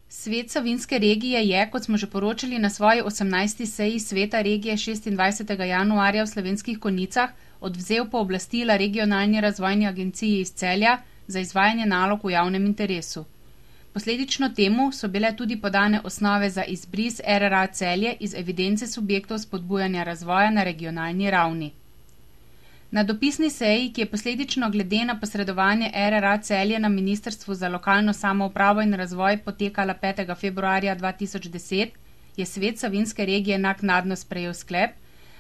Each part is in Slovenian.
Svet Savinjske regije je, kot smo že poročali na svoji 18. seji sveta regije 26. januarja v Slovenskih Konjicah, odvzel pooblastila Regionalni razvojni agenciji iz Celja za izvajanje nalog v javnem interesu. Posledično temu so bile tudi podane osnove za izbris RRA Celje iz evidence subjektov spodbujanja razvoja na regionalni ravni. Na dopisni seji, ki je posledično glede na posredovanje RRA Celje na Ministrstvu za lokalno samoupravo in razvoj potekala 5. februarja 2010, je Svet Savinjske regije naknadno sprejel sklep,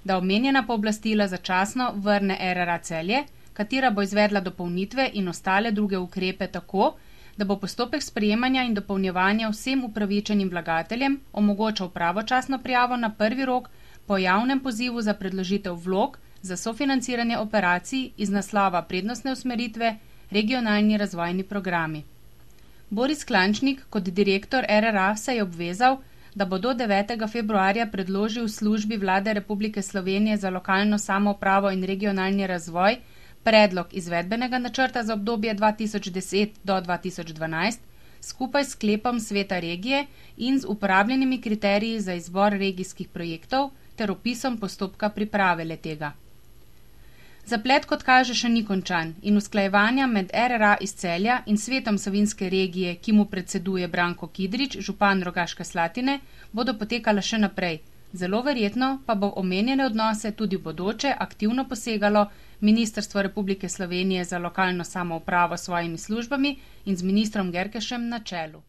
da omenjena pooblastila začasno vrne RRA Celje, katera bo izvedla dopolnitve in ostale druge ukrepe tako, da bo postopek sprejemanja in dopolnjevanja vsem upravičenim vlagateljem omogočal pravočasno prijavo na prvi rok po javnem pozivu za predložitev vlog za sofinanciranje operacij iz naslova prednostne usmeritve regionalni razvojni programi. Boris Klančnik kot direktor RRA se je obvezal, da bo do 9. februarja predložil službi Vlade Republike Slovenije za lokalno samoupravo in regionalni razvoj predlog izvedbenega načrta za obdobje 2010 do 2012 skupaj s sklepom sveta regije in z uporabljenimi kriteriji za izbor regijskih projektov ter opisom postopka priprave le-tega. Zaplet, kot kaže, še ni končan in usklajevanja med RRA iz Celja in Svetom Savinjske regije, ki mu predseduje Branko Kidrič, župan Rogaške Slatine, bodo potekala še naprej. Zelo verjetno pa bo v omenjene odnose tudi v bodoče aktivno posegalo Ministrstvo Republike Slovenije za lokalno samoupravo s svojimi službami in z ministrom Gerkešem na čelu.